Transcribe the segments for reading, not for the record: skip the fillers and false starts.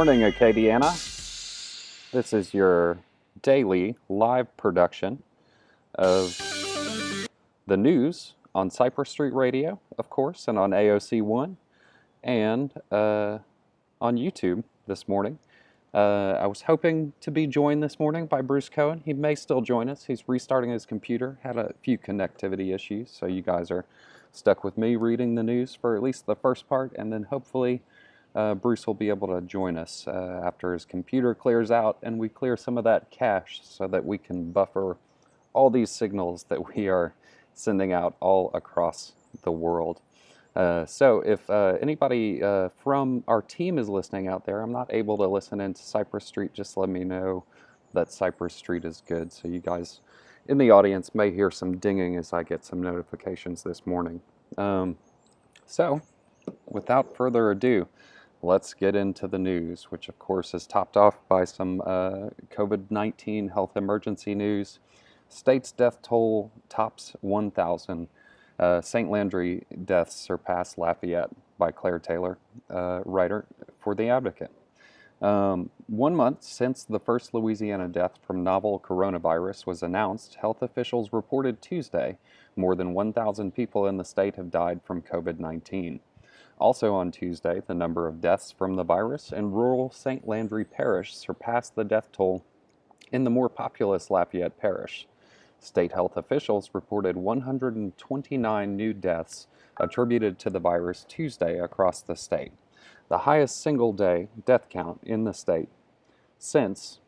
morning, Acadiana. This is your daily live production of the news on Cypress Street Radio, of course, and on AOC 1, and on YouTube this morning. I was hoping to be joined this morning by Bruce Cohen. He may still join us. He's restarting his computer, had a few connectivity issues, so you guys are stuck with me reading the news for at least the first part, and then hopefully Bruce will be able to join us after his computer clears out and we clear some of that cache so that we can buffer all these signals that we are sending out all across the world. So if anybody from our team is listening out there, I'm not able to listen into Cypress Street, just let me know that Cypress Street is good. So you guys in the audience may hear some dinging as I get some notifications this morning. So without further ado, let's get into the news, which of course is topped off by some COVID-19 health emergency news. State's death toll tops 1,000. St. Landry deaths surpass Lafayette, by Claire Taylor, writer for The Advocate. 1 month since the first Louisiana death from novel coronavirus was announced, health officials reported Tuesday more than 1,000 people in the state have died from COVID-19. Also on Tuesday, the number of deaths from the virus in rural St. Landry Parish surpassed the death toll in the more populous Lafayette Parish. State health officials reported 129 new deaths attributed to the virus Tuesday across the state, the highest single-day death count in the state since...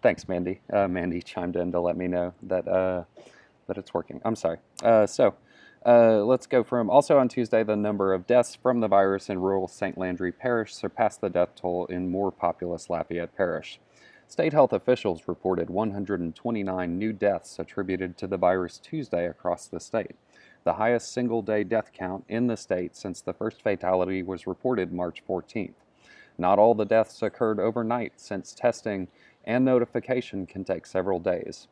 Thanks, Mandy. Mandy chimed in to let me know that it's working. I'm sorry. Let's go from, also on Tuesday, the number of deaths from the virus in rural St. Landry Parish surpassed the death toll in more populous Lafayette Parish. State health officials reported 129 new deaths attributed to the virus Tuesday across the state, the highest single-day death count in the state since the first fatality was reported March 14th. Not all the deaths occurred overnight, since testing and notification can take several days.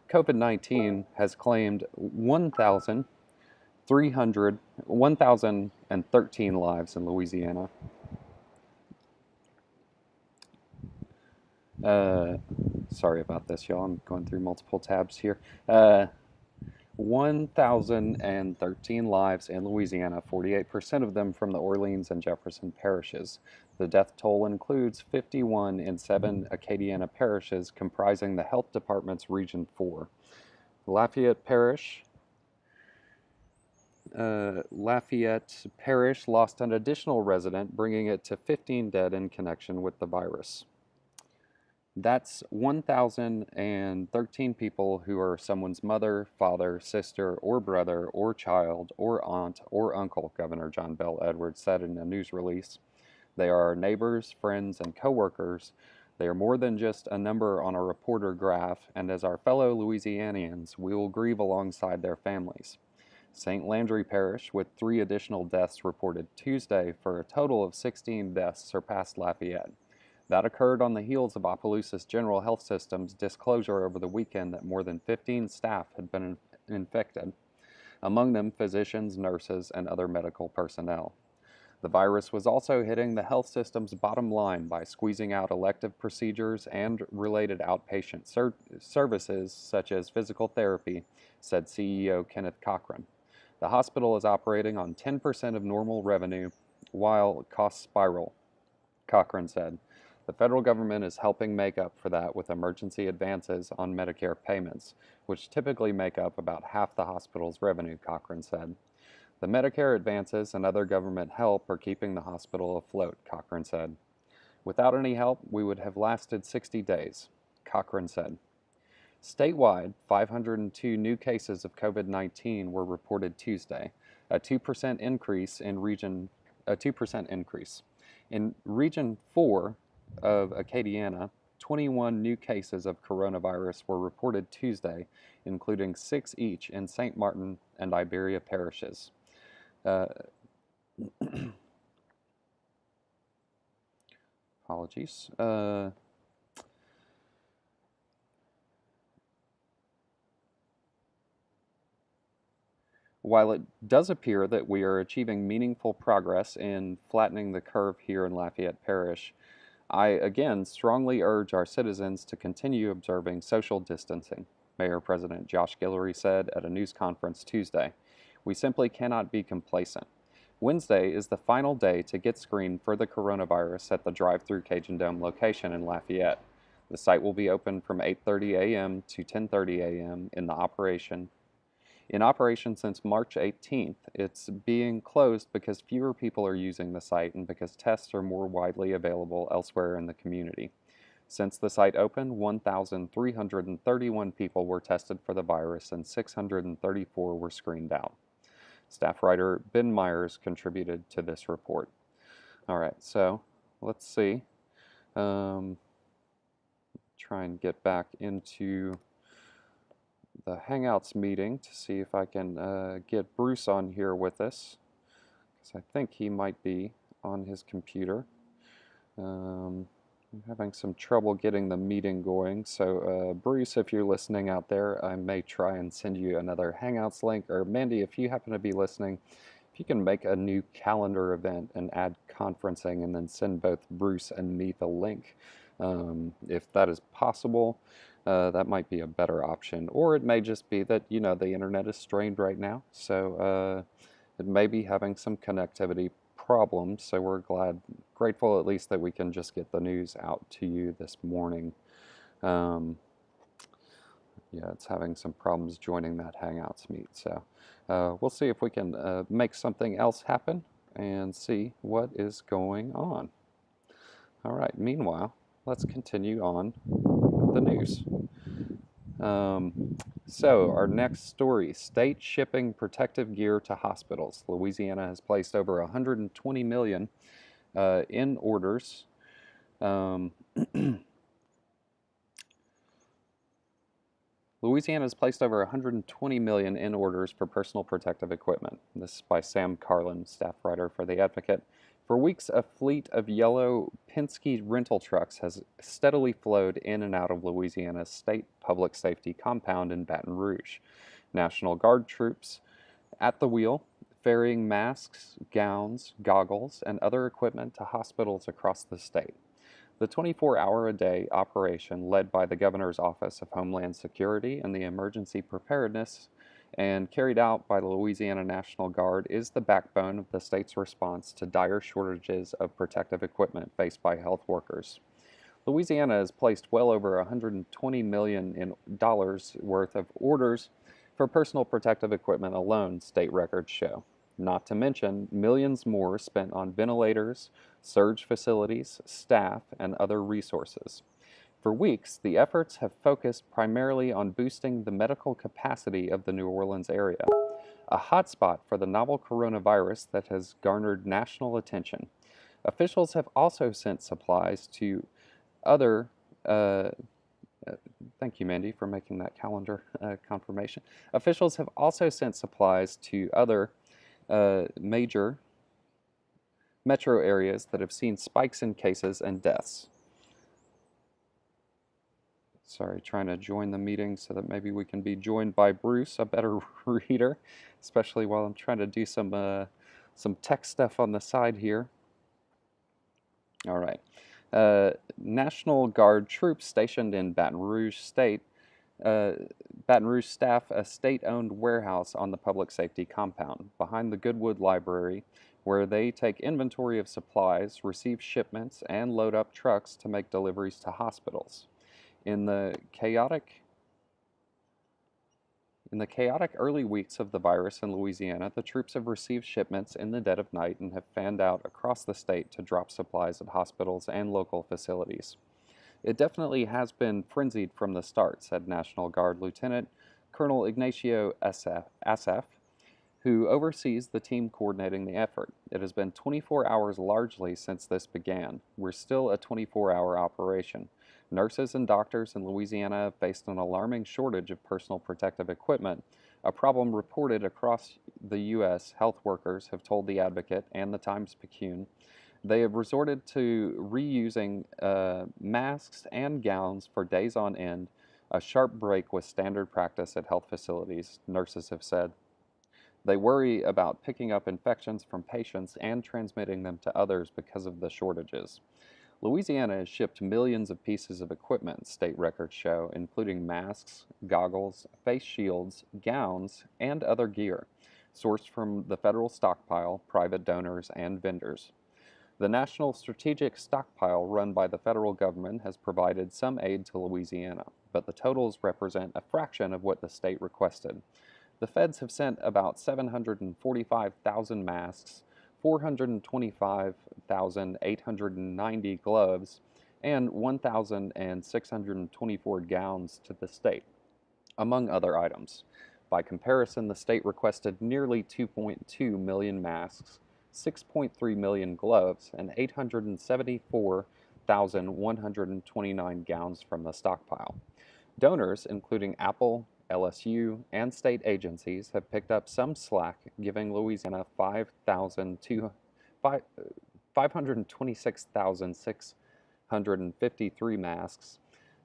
COVID-19 has claimed 1,013 lives in Louisiana. Sorry about this, y'all. I'm going through multiple tabs here. 1,013 lives in Louisiana, 48% of them from the Orleans and Jefferson parishes. The death toll includes 51 in 7 Acadiana parishes comprising the Health Department's Region 4. Lafayette Parish lost an additional resident, bringing it to 15 dead in connection with the virus. That's 1,013 people who are someone's mother, father, sister, or brother, or child, or aunt, or uncle, Governor John Bel Edwards said in a news release. They are our neighbors, friends, and co-workers. They are more than just a number on a reporter graph, and as our fellow Louisianians, we will grieve alongside their families. St. Landry Parish, with 3 additional deaths reported Tuesday for a total of 16 deaths, surpassed Lafayette. That occurred on the heels of Opelousas General Health System's disclosure over the weekend that more than 15 staff had been infected, among them physicians, nurses, and other medical personnel. The virus was also hitting the health system's bottom line by squeezing out elective procedures and related outpatient services such as physical therapy, said CEO Kenneth Cochran. The hospital is operating on 10% of normal revenue while costs spiral, Cochran said. The federal government is helping make up for that with emergency advances on Medicare payments, which typically make up about half the hospital's revenue, Cochran said. The Medicare advances and other government help are keeping the hospital afloat, Cochran said. Without any help, we would have lasted 60 days, Cochran said. Statewide, 502 new cases of COVID-19 were reported Tuesday, a 2% increase. In Region 4 of Acadiana, 21 new cases of coronavirus were reported Tuesday, including 6 each in St. Martin and Iberia parishes. Apologies. While it does appear that we are achieving meaningful progress in flattening the curve here in Lafayette Parish, I again strongly urge our citizens to continue observing social distancing, Mayor President Josh Guillory said at a news conference Tuesday. We simply cannot be complacent. Wednesday is the final day to get screened for the coronavirus at the drive-through Cajun Dome location in Lafayette. The site will be open from 8:30 a.m. to 10:30 a.m. In operation since March 18th, it's being closed because fewer people are using the site and because tests are more widely available elsewhere in the community. Since the site opened, 1,331 people were tested for the virus and 634 were screened out. Staff writer Ben Myers contributed to this report. All right, so let's see. Try and get back into the Hangouts meeting to see if I can get Bruce on here with us, because I think he might be on his computer. I'm having some trouble getting the meeting going, so Bruce, if you're listening out there, I may try and send you another Hangouts link, or Mandy, if you happen to be listening, if you can make a new calendar event and add conferencing and then send both Bruce and me the link, if that is possible. That might be a better option, or it may just be that, you know, the internet is strained right now, so it may be having some connectivity problems, so we're grateful at least that we can just get the news out to you this morning. Yeah, it's having some problems joining that Hangouts meet, so we'll see if we can make something else happen and see what is going on. All right, meanwhile, let's continue on the news. So our next story, state shipping protective gear to hospitals. Louisiana has placed over 120 million in orders. Louisiana has placed over 120 million in orders for personal protective equipment. This is by Sam Carlin, staff writer for The Advocate. For weeks, a fleet of yellow Penske rental trucks has steadily flowed in and out of Louisiana's state public safety compound in Baton Rouge. National Guard troops at the wheel, ferrying masks, gowns, goggles, and other equipment to hospitals across the state. The 24-hour-a-day operation, led by the Governor's Office of Homeland Security and the Emergency Preparedness and carried out by the Louisiana National Guard, is the backbone of the state's response to dire shortages of protective equipment faced by health workers. Louisiana has placed well over $120 million worth of orders for personal protective equipment alone, state records show. Not to mention millions more spent on ventilators, surge facilities, staff, and other resources. For weeks, the efforts have focused primarily on boosting the medical capacity of the New Orleans area, a hotspot for the novel coronavirus that has garnered national attention. Officials have also sent supplies to other thank you, Mandy, for making that calendar confirmation. Officials have also sent supplies to other major metro areas that have seen spikes in cases and deaths. Sorry, trying to join the meeting so that maybe we can be joined by Bruce, a better reader, especially while I'm trying to do some tech stuff on the side here. All right. National Guard troops stationed in Baton Rouge staff a state-owned warehouse on the public safety compound behind the Goodwood Library, where they take inventory of supplies, receive shipments, and load up trucks to make deliveries to hospitals. In the chaotic early weeks of the virus in Louisiana, the troops have received shipments in the dead of night and have fanned out across the state to drop supplies at hospitals and local facilities. It definitely has been frenzied from the start, said National Guard Lieutenant Colonel Ignacio Asaf, who oversees the team coordinating the effort. It has been 24 hours largely since this began. We're still a 24-hour operation. Nurses and doctors in Louisiana have faced an alarming shortage of personal protective equipment, a problem reported across the U.S. Health workers have told The Advocate and the Times-Picayune. They have resorted to reusing masks and gowns for days on end, a sharp break with standard practice at health facilities, nurses have said. They worry about picking up infections from patients and transmitting them to others because of the shortages. Louisiana has shipped millions of pieces of equipment, state records show, including masks, goggles, face shields, gowns, and other gear, sourced from the federal stockpile, private donors, and vendors. The National Strategic Stockpile run by the federal government has provided some aid to Louisiana, but the totals represent a fraction of what the state requested. The feds have sent about 745,000 masks, 425,890 gloves, and 1,624 gowns to the state, among other items. By comparison, the state requested nearly 2.2 million masks, 6.3 million gloves, and 874,129 gowns from the stockpile. Donors, including Apple, LSU, and state agencies, have picked up some slack, giving Louisiana 526,653 masks,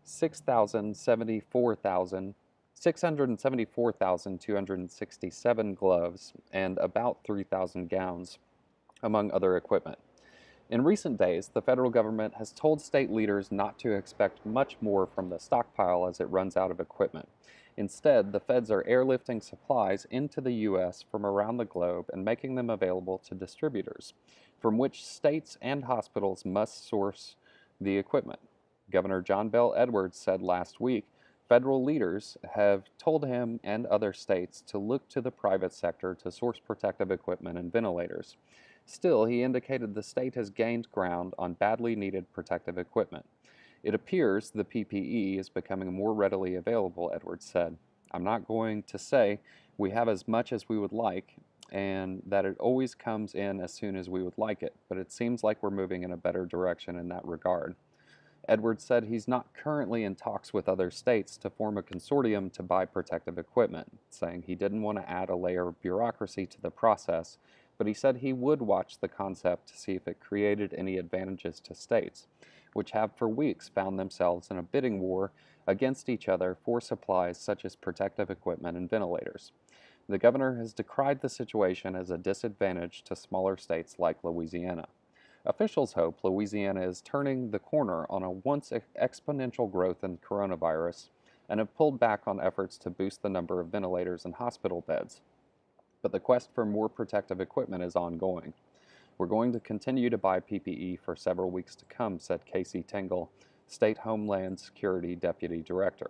674,267 gloves, and about 3,000 gowns, among other equipment. In recent days, the federal government has told state leaders not to expect much more from the stockpile as it runs out of equipment. Instead, the feds are airlifting supplies into the U.S. from around the globe and making them available to distributors, from which states and hospitals must source the equipment. Governor John Bel Edwards said last week federal leaders have told him and other states to look to the private sector to source protective equipment and ventilators. Still, he indicated the state has gained ground on badly needed protective equipment. It appears the PPE is becoming more readily available, Edwards said. I'm not going to say we have as much as we would like and that it always comes in as soon as we would like it, but it seems like we're moving in a better direction in that regard. Edwards said he's not currently in talks with other states to form a consortium to buy protective equipment, saying he didn't want to add a layer of bureaucracy to the process, but he said he would watch the concept to see if it created any advantages to states, which have for weeks found themselves in a bidding war against each other for supplies such as protective equipment and ventilators. The governor has decried the situation as a disadvantage to smaller states like Louisiana. Officials hope Louisiana is turning the corner on a once exponential growth in coronavirus and have pulled back on efforts to boost the number of ventilators and hospital beds. But the quest for more protective equipment is ongoing. We're going to continue to buy PPE for several weeks to come, said Casey Tingle, State Homeland Security Deputy Director.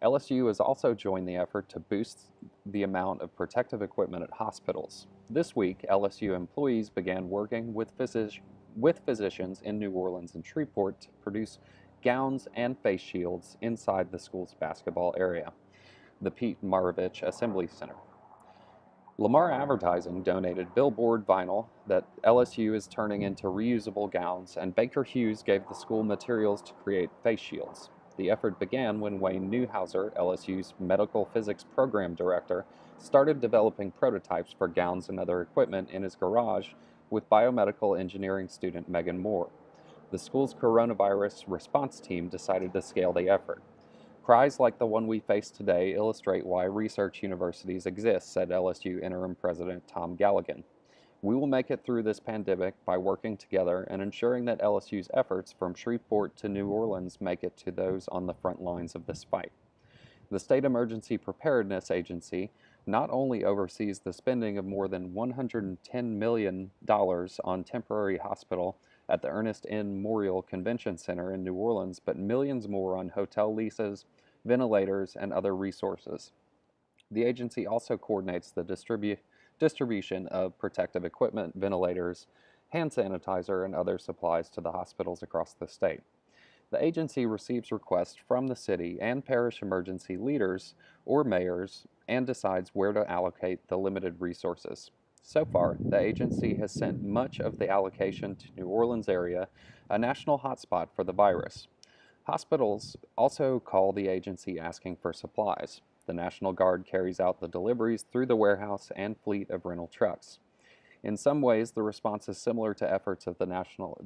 LSU has also joined the effort to boost the amount of protective equipment at hospitals. This week, LSU employees began working with physicians in New Orleans and Shreveport to produce gowns and face shields inside the school's basketball area, the Pete Maravich Assembly Center. Lamar Advertising donated billboard vinyl that LSU is turning into reusable gowns, and Baker Hughes gave the school materials to create face shields. The effort began when Wayne Newhouser, LSU's medical physics program director, started developing prototypes for gowns and other equipment in his garage with biomedical engineering student Megan Moore. The school's coronavirus response team decided to scale the effort. Cries like the one we face today illustrate why research universities exist, said LSU Interim President Tom Galligan. We will make it through this pandemic by working together and ensuring that LSU's efforts from Shreveport to New Orleans make it to those on the front lines of this fight. The State Emergency Preparedness Agency not only oversees the spending of more than $110 million on temporary hospital at the Ernest N. Memorial Convention Center in New Orleans, but millions more on hotel leases, ventilators, and other resources. The agency also coordinates the distribution of protective equipment, ventilators, hand sanitizer, and other supplies to the hospitals across the state. The agency receives requests from the city and parish emergency leaders or mayors and decides where to allocate the limited resources. So far, the agency has sent much of the allocation to New Orleans area, a national hotspot for the virus. Hospitals also call the agency asking for supplies. The National Guard carries out the deliveries through the warehouse and fleet of rental trucks. In some ways, the response is similar to efforts the National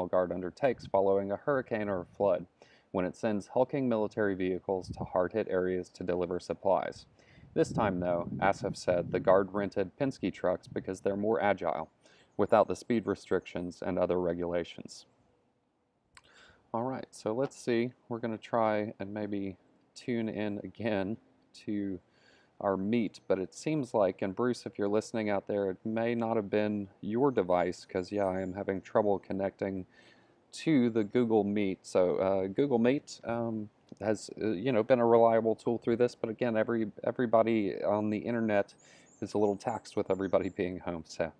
Guard undertakes following a hurricane or a flood, when it sends hulking military vehicles to hard-hit areas to deliver supplies. This time, though, Asif said the Guard rented Penske trucks because they're more agile, without the speed restrictions and other regulations. All right, so let's see. We're going to try and maybe tune in again to our meet, but it seems like, and Bruce, if you're listening out there, it may not have been your device, because yeah, I am having trouble connecting to the Google Meet. So Google Meet has been a reliable tool through this, but again, everybody on the internet is a little taxed with everybody being home, so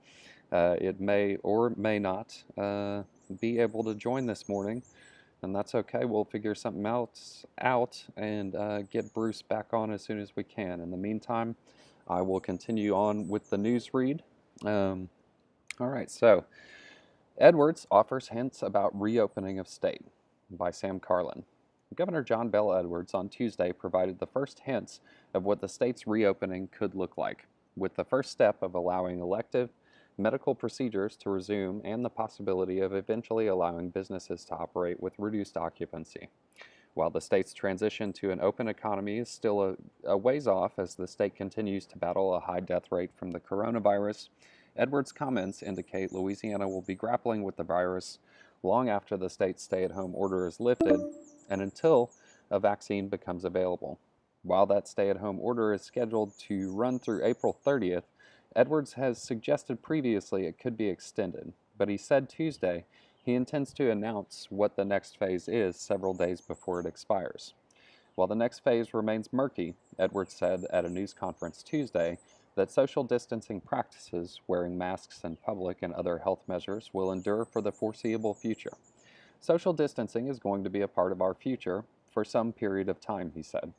it may or may not be able to join this morning. And that's okay. We'll figure something else out and get Bruce back on as soon as we can. In the meantime, I will continue on with the news read. All right, so Edwards offers hints about reopening of state by Sam Carlin. Governor John Bel Edwards on Tuesday provided the first hints of what the state's reopening could look like, with the first step of allowing elective medical procedures to resume and the possibility of eventually allowing businesses to operate with reduced occupancy. While the state's transition to an open economy is still a ways off as the state continues to battle a high death rate from the coronavirus, Edwards' comments indicate Louisiana will be grappling with the virus long after the state's stay-at-home order is lifted and until a vaccine becomes available. While that stay-at-home order is scheduled to run through April 30th, Edwards has suggested previously it could be extended, but he said Tuesday he intends to announce what the next phase is several days before it expires. While the next phase remains murky, Edwards said at a news conference Tuesday that social distancing practices, wearing masks in public, and other health measures will endure for the foreseeable future. Social distancing is going to be a part of our future for some period of time, he said.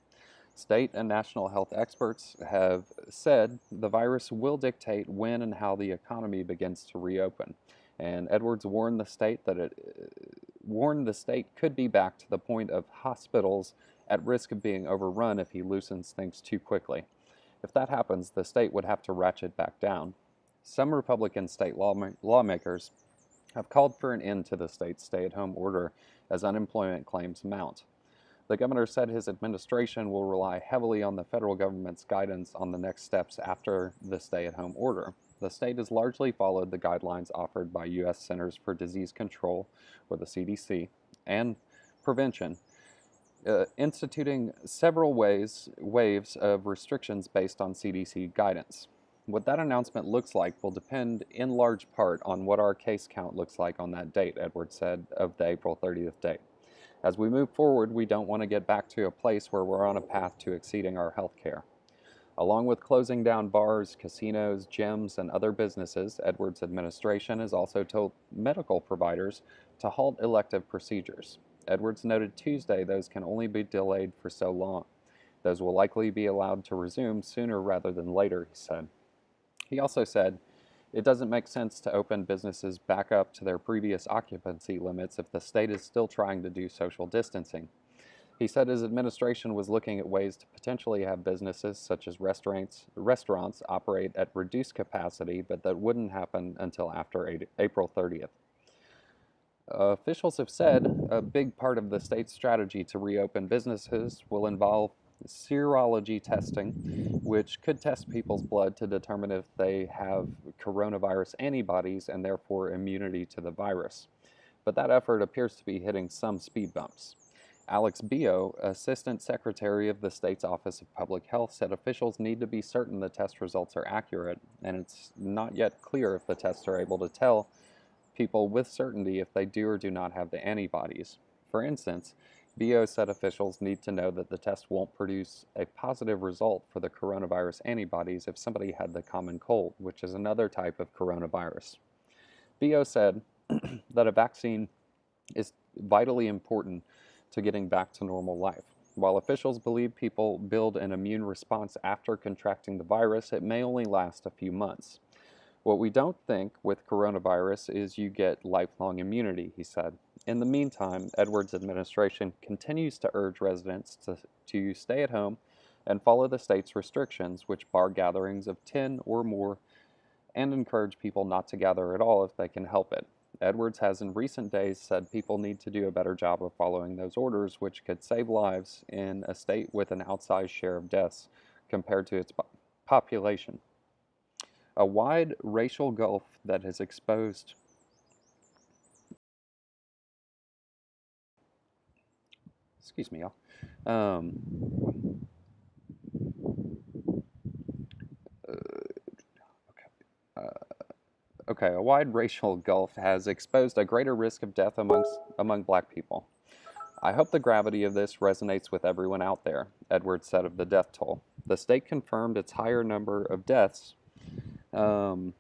State and national health experts have said the virus will dictate when and how the economy begins to reopen, and Edwards warned the state could be back to the point of hospitals at risk of being overrun if he loosens things too quickly. If that happens, the state would have to ratchet back down. Some Republican state lawmakers have called for an end to the state's stay-at-home order as unemployment claims mount. The governor said his administration will rely heavily on the federal government's guidance on the next steps after the stay-at-home order. The state has largely followed the guidelines offered by U.S. Centers for Disease Control, or the CDC, and prevention, instituting several waves of restrictions based on CDC guidance. What that announcement looks like will depend in large part on what our case count looks like on that date, Edwards said of the April 30th date. As we move forward, we don't want to get back to a place where we're on a path to exceeding our health care. Along with closing down bars, casinos, gyms, and other businesses, Edwards' administration has also told medical providers to halt elective procedures. Edwards noted Tuesday those can only be delayed for so long. Those will likely be allowed to resume sooner rather than later, he said. He also said, it doesn't make sense to open businesses back up to their previous occupancy limits if the state is still trying to do social distancing. He said his administration was looking at ways to potentially have businesses such as restaurants operate at reduced capacity, but that wouldn't happen until after April 30th. Officials have said a big part of the state's strategy to reopen businesses will involve serology testing, which could test people's blood to determine if they have coronavirus antibodies and therefore immunity to the virus. But that effort appears to be hitting some speed bumps. Alex Bio, Assistant Secretary of the state's Office of Public Health, said officials need to be certain the test results are accurate, and it's not yet clear if the tests are able to tell people with certainty if they do or do not have the antibodies. For instance, Bio said officials need to know that the test won't produce a positive result for the coronavirus antibodies if somebody had the common cold, which is another type of coronavirus. Bio said that a vaccine is vitally important to getting back to normal life. While officials believe people build an immune response after contracting the virus, it may only last a few months. What we don't think with coronavirus is you get lifelong immunity, he said. In the meantime, Edwards' administration continues to urge residents to stay at home and follow the state's restrictions, which bar gatherings of 10 or more, and encourage people not to gather at all if they can help it. Edwards has in recent days said people need to do a better job of following those orders, which could save lives in a state with an outsized share of deaths compared to its population. A wide racial gulf that has exposed excuse me, y'all. Okay, a wide racial gulf has exposed a greater risk of death among black people. I hope the gravity of this resonates with everyone out there, Edwards said of the death toll. The state confirmed its higher number of deaths in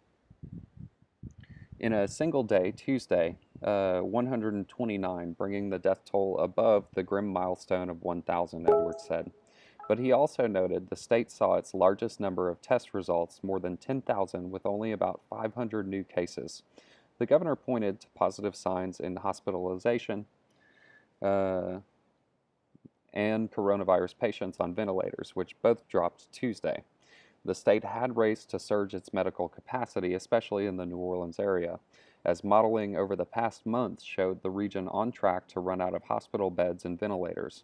a single day, Tuesday, 129, bringing the death toll above the grim milestone of 1,000, Edwards said. But he also noted the state saw its largest number of test results, more than 10,000, with only about 500 new cases. The governor pointed to positive signs in hospitalization and coronavirus patients on ventilators, which both dropped Tuesday. The state had raced to surge its medical capacity, especially in the New Orleans area, as modeling over the past month showed the region on track to run out of hospital beds and ventilators.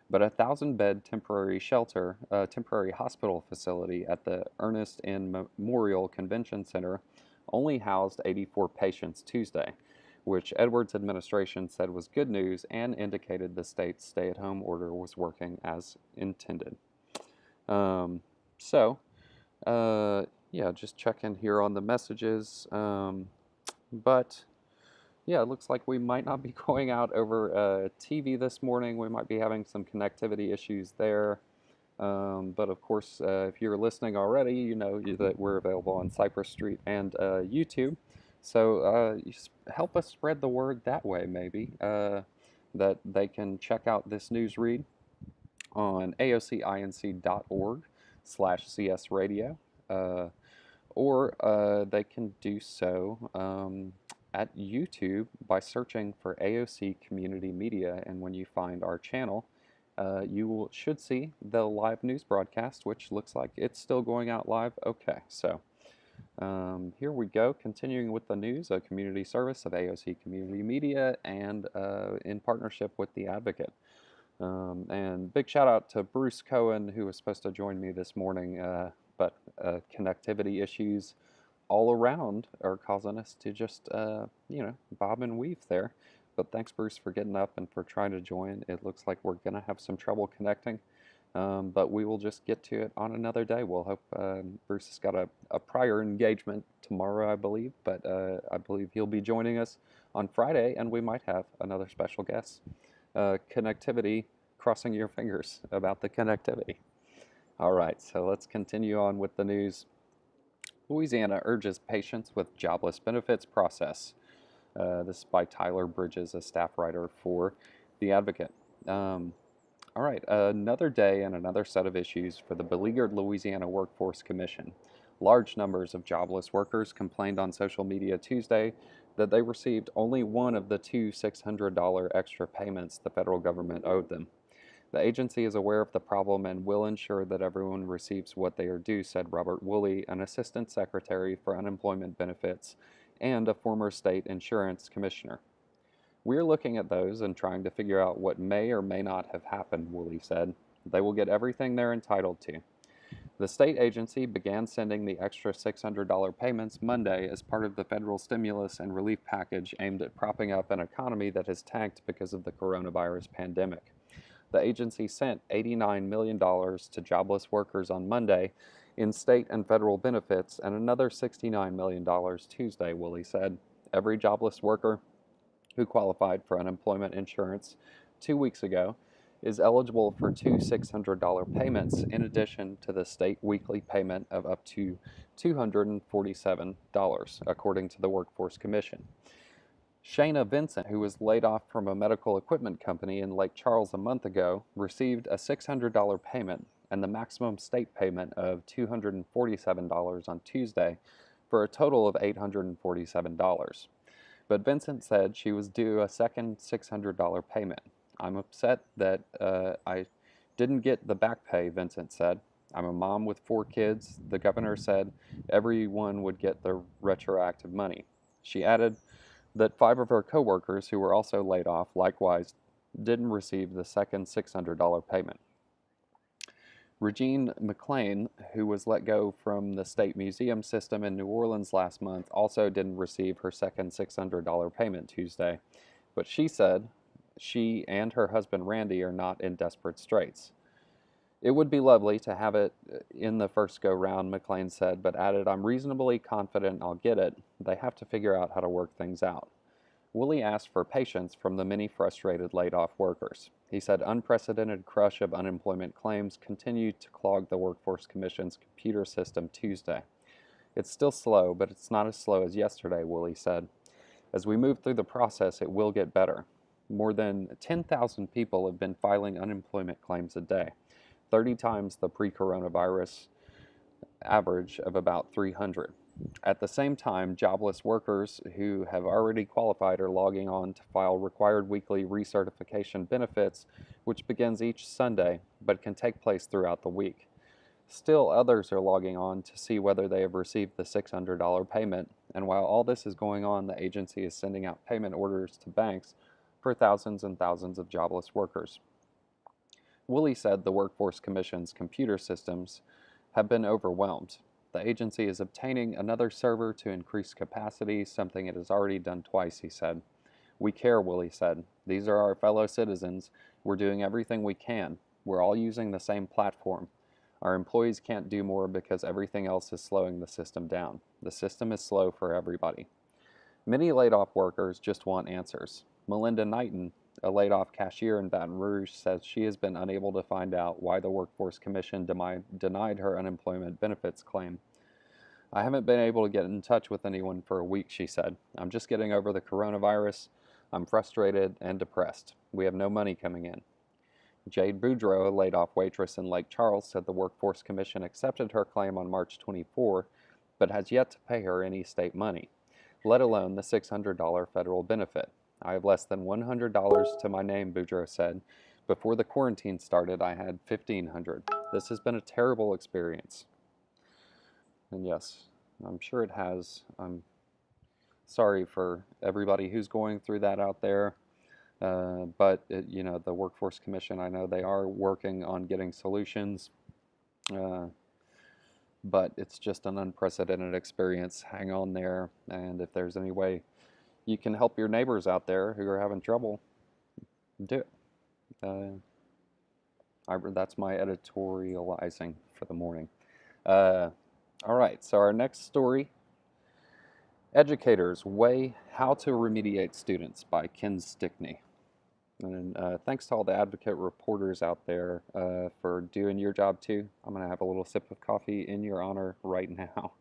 But a 1,000-bed temporary hospital facility at the Ernest N. Memorial Convention Center only housed 84 patients Tuesday, which Edwards' administration said was good news and indicated the state's stay-at-home order was working as intended. Yeah, just check in here on the messages. But yeah, it looks like we might not be going out over TV this morning. We might be having some connectivity issues there. But of course, if you're listening already, you know that we're available on Cypress Street and YouTube. So help us spread the word that way, maybe, that they can check out this news read on aocinc.org/CS radio, or they can do so at YouTube by searching for AOC Community Media, and when you find our channel, you should see the live news broadcast, which looks like it's still going out live. Okay, so here we go, continuing with the news, a community service of AOC Community Media and in partnership with The Advocate. And big shout out to Bruce Cohen, who was supposed to join me this morning, but connectivity issues all around are causing us to just, bob and weave there. But thanks, Bruce, for getting up and for trying to join. It looks like we're going to have some trouble connecting, but we will just get to it on another day. We'll hope Bruce has got a prior engagement tomorrow, I believe, but I believe he'll be joining us on Friday, and we might have another special guest. Connectivity, crossing your fingers about the connectivity. All right, so let's continue on with the news. Louisiana urges patients with jobless benefits process. This is by Tyler Bridges, a staff writer for The Advocate. All right, another day and another set of issues for the beleaguered Louisiana Workforce Commission. Large numbers of jobless workers complained on social media Tuesday that they received only one of the two $600 extra payments the federal government owed them. The agency is aware of the problem and will ensure that everyone receives what they are due, said Robert Woolley, an assistant secretary for unemployment benefits and a former state insurance commissioner. We're looking at those and trying to figure out what may or may not have happened, Woolley said. They will get everything they're entitled to. The state agency began sending the extra $600 payments Monday as part of the federal stimulus and relief package aimed at propping up an economy that has tanked because of the coronavirus pandemic. The agency sent $89 million to jobless workers on Monday in state and federal benefits and another $69 million Tuesday, Woolley said. Every jobless worker who qualified for unemployment insurance 2 weeks ago is eligible for two $600 payments in addition to the state weekly payment of up to $247, according to the Workforce Commission. Shayna Vincent, who was laid off from a medical equipment company in Lake Charles a month ago, received a $600 payment and the maximum state payment of $247 on Tuesday for a total of $847. But Vincent said she was due a second $600 payment. I'm upset that I didn't get the back pay, Vincent said. I'm a mom with 4 kids. The governor said everyone would get the retroactive money. She added that 5 of her coworkers who were also laid off likewise didn't receive the second $600 payment. Regine McLean, who was let go from the state museum system in New Orleans last month, also didn't receive her second $600 payment Tuesday, but she said she and her husband Randy are not in desperate straits. It would be lovely to have it in the first go-round, McLean said, but added, I'm reasonably confident I'll get it. They have to figure out how to work things out. Woolley asked for patience from the many frustrated laid-off workers. He said unprecedented crush of unemployment claims continued to clog the Workforce Commission's computer system Tuesday. It's still slow, but it's not as slow as yesterday, Woolley said. As we move through the process, it will get better. More than 10,000 people have been filing unemployment claims a day, 30 times the pre-coronavirus average of about 300. At the same time, jobless workers who have already qualified are logging on to file required weekly recertification benefits, which begins each Sunday but can take place throughout the week. Still, others are logging on to see whether they have received the $600 payment, and while all this is going on, the agency is sending out payment orders to banks for thousands and thousands of jobless workers. Woolley said the Workforce Commission's computer systems have been overwhelmed. The agency is obtaining another server to increase capacity, something it has already done twice, he said. We care, Woolley said. These are our fellow citizens. We're doing everything we can. We're all using the same platform. Our employees can't do more because everything else is slowing the system down. The system is slow for everybody. Many laid-off workers just want answers. Melinda Knighton, a laid-off cashier in Baton Rouge, says she has been unable to find out why the Workforce Commission denied her unemployment benefits claim. I haven't been able to get in touch with anyone for a week, she said. I'm just getting over the coronavirus. I'm frustrated and depressed. We have no money coming in. Jade Boudreau, a laid-off waitress in Lake Charles, said the Workforce Commission accepted her claim on March 24, but has yet to pay her any state money, let alone the $600 federal benefit. I have less than $100 to my name, Boudreau said. Before the quarantine started, I had $1,500. This has been a terrible experience. And yes, I'm sure it has. I'm sorry for everybody who's going through that out there. But the Workforce Commission, I know they are working on getting solutions. But it's just an unprecedented experience. Hang on there. And if there's any way you can help your neighbors out there who are having trouble, do it. That's my editorializing for the morning. All right, so our next story, Educators Weigh How to Remediate Students by Ken Stickney. And thanks to all the advocate reporters out there for doing your job too. I'm going to have a little sip of coffee in your honor right now.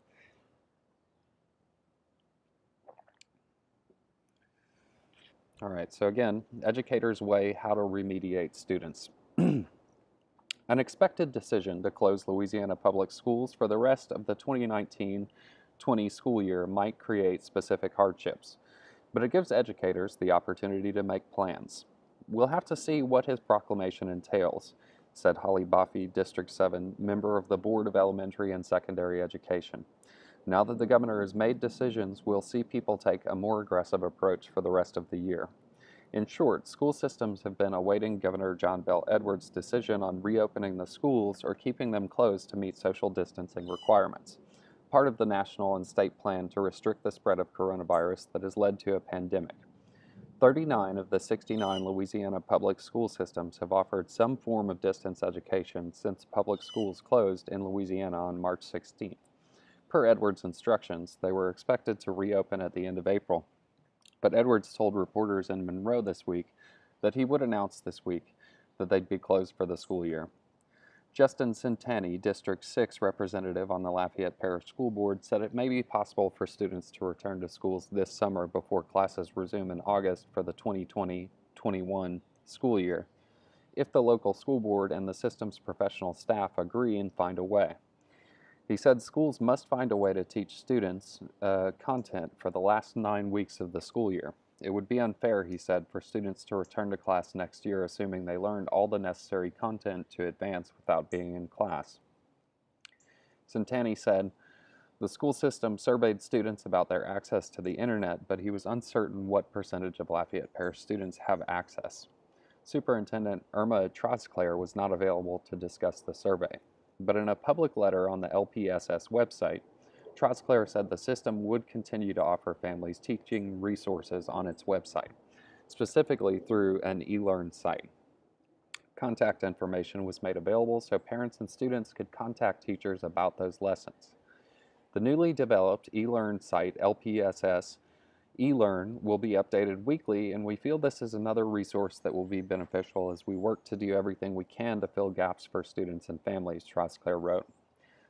All right, so again, educators weigh how to remediate students. An expected decision to close Louisiana public schools for the rest of the 2019-20 school year might create specific hardships, but it gives educators the opportunity to make plans. We'll have to see what his proclamation entails, said Holly Boffey, District 7, member of the Board of Elementary and Secondary Education. Now that the governor has made decisions, we'll see people take a more aggressive approach for the rest of the year. In short, school systems have been awaiting Governor John Bel Edwards' decision on reopening the schools or keeping them closed to meet social distancing requirements, part of the national and state plan to restrict the spread of coronavirus that has led to a pandemic. 39 of the 69 Louisiana public school systems have offered some form of distance education since public schools closed in Louisiana on March 16th. Per Edwards' instructions, they were expected to reopen at the end of April, but Edwards told reporters in Monroe this week that he would announce this week that they'd be closed for the school year. Justin Centani, District 6 representative on the Lafayette Parish School Board, said it may be possible for students to return to schools this summer before classes resume in August for the 2020-21 school year, if the local school board and the system's professional staff agree and find a way. He said schools must find a way to teach students content for the last 9 weeks of the school year. It would be unfair, he said, for students to return to class next year assuming they learned all the necessary content to advance without being in class. Centani said, the school system surveyed students about their access to the internet, but he was uncertain what percentage of Lafayette Parish students have access. Superintendent Irma Trosclair was not available to discuss the survey, but in a public letter on the LPSS website, Trosclair said the system would continue to offer families teaching resources on its website, specifically through an eLearn site. Contact information was made available so parents and students could contact teachers about those lessons. The newly developed eLearn site, LPSS eLearn, will be updated weekly, and we feel this is another resource that will be beneficial as we work to do everything we can to fill gaps for students and families, Trosclair wrote.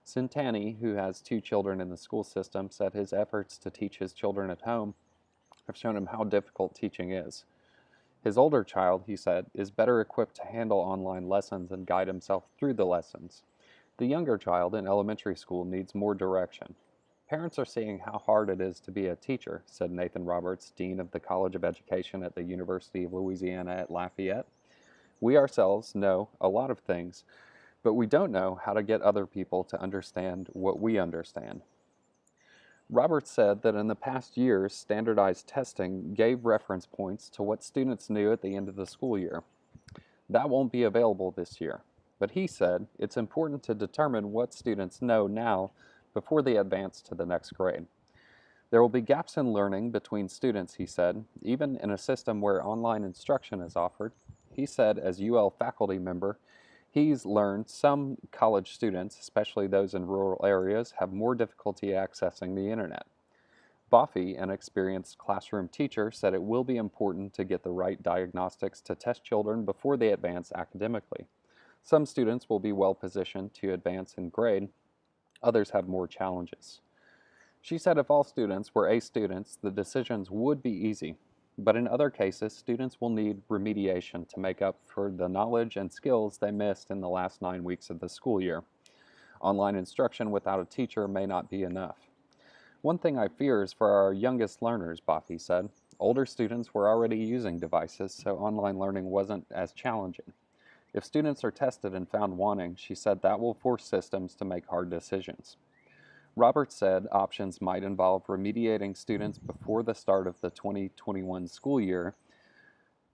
Sintani, who has 2 children in the school system, said his efforts to teach his children at home have shown him how difficult teaching is. His older child, he said, is better equipped to handle online lessons and guide himself through the lessons. The younger child in elementary school needs more direction. Parents are seeing how hard it is to be a teacher, said Nathan Roberts, Dean of the College of Education at the University of Louisiana at Lafayette. We ourselves know a lot of things, but we don't know how to get other people to understand what we understand. Roberts said that in the past years, standardized testing gave reference points to what students knew at the end of the school year. That won't be available this year, but he said it's important to determine what students know now before they advance to the next grade. There will be gaps in learning between students, he said, even in a system where online instruction is offered. He said, as UL faculty member, he's learned some college students, especially those in rural areas, have more difficulty accessing the internet. Boffey, an experienced classroom teacher, said it will be important to get the right diagnostics to test children before they advance academically. Some students will be well positioned to advance in grade. Others have more challenges. She said if all students were A students, the decisions would be easy. But in other cases, students will need remediation to make up for the knowledge and skills they missed in the last 9 weeks of the school year. Online instruction without a teacher may not be enough. One thing I fear is for our youngest learners, Boffey said. Older students were already using devices, so online learning wasn't as challenging. If students are tested and found wanting, she said that will force systems to make hard decisions. Roberts said options might involve remediating students before the start of the 2021 school year.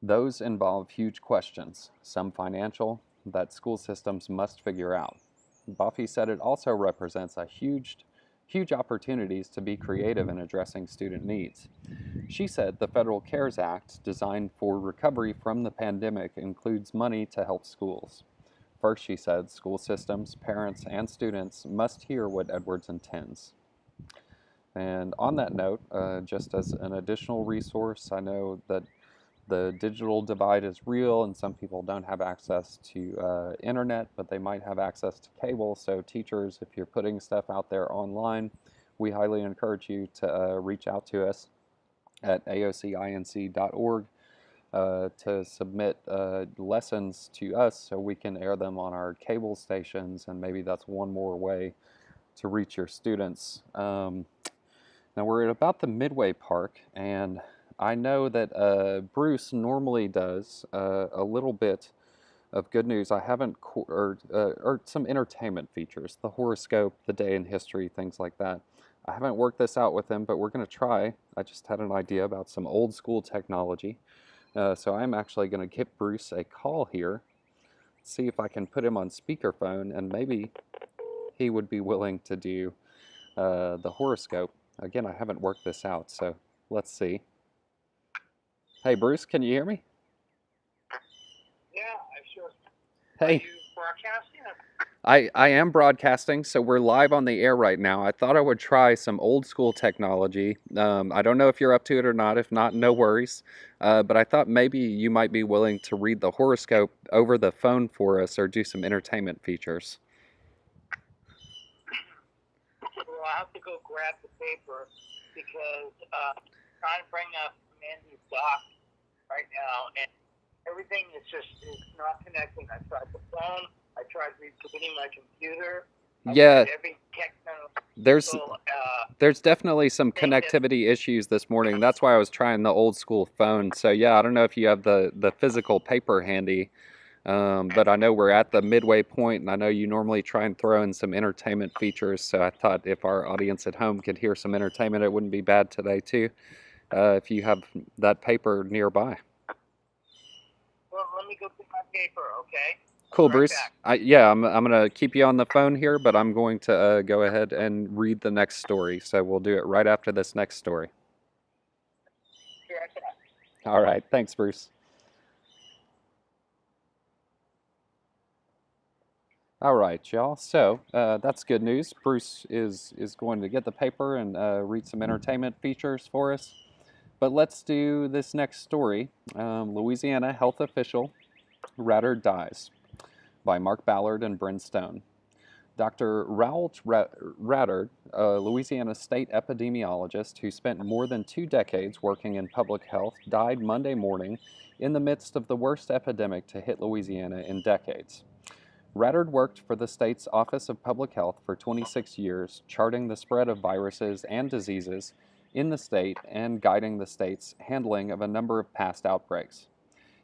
Those involve huge questions, some financial, that school systems must figure out. Boffey said it also represents a huge opportunities to be creative in addressing student needs. She said the Federal CARES Act, designed for recovery from the pandemic, includes money to help schools. First, she said, school systems, parents, and students must hear what Edwards intends. And on that note, just as an additional resource, I know that the digital divide is real and some people don't have access to internet, but they might have access to cable. So teachers, if you're putting stuff out there online, we highly encourage you to reach out to us at aocinc.org. To submit lessons to us so we can air them on our cable stations, and maybe that's one more way to reach your students. Now we're at about the midway mark, and I know that Bruce normally does a little bit of good news. I haven't, or some entertainment features, the horoscope, the day in history, things like that. I haven't worked this out with him, but we're going to try. I just had an idea about some old school technology. So I'm actually going to give Bruce a call here, see if I can put him on speakerphone, and maybe he would be willing to do the horoscope. Again, I haven't worked this out, so let's see. Hey, Bruce, can you hear me? Yeah, I sure. Hey. Are you broadcasting? I am broadcasting, so we're live on the air right now. I thought I would try some old school technology. I don't know if you're up to it or not. If not, no worries. But I thought maybe you might be willing to read the horoscope over the phone for us or do some entertainment features. Well, I have to go grab the paper because trying to bring up Mandy's dock right now, and everything is not connecting. I tried the phone. I tried rebooting my computer. Yeah, every there's definitely some connectivity issues this morning. That's why I was trying the old school phone. So yeah, I don't know if you have the physical paper handy, but I know we're at the midway point, and I know you normally try and throw in some entertainment features. So I thought if our audience at home could hear some entertainment, it wouldn't be bad today too, if you have that paper nearby. Well, let me go get my paper, okay? Cool, Right Bruce. back. I'm gonna keep you on the phone here, but I'm going to go ahead and read the next story. So we'll do it right after this next story. Be right back. All right. Thanks, Bruce. All right, y'all. So that's good news. Bruce is going to get the paper and read some entertainment features for us. But let's do this next story. Louisiana health official Ratter dies, by Mark Ballard and Bryn Stone. Dr. Raoul Ratter, a Louisiana state epidemiologist who spent more than 2 decades working in public health, died Monday morning in the midst of the worst epidemic to hit Louisiana in decades. Ratter worked for the state's Office of Public Health for 26 years, charting the spread of viruses and diseases in the state and guiding the state's handling of a number of past outbreaks.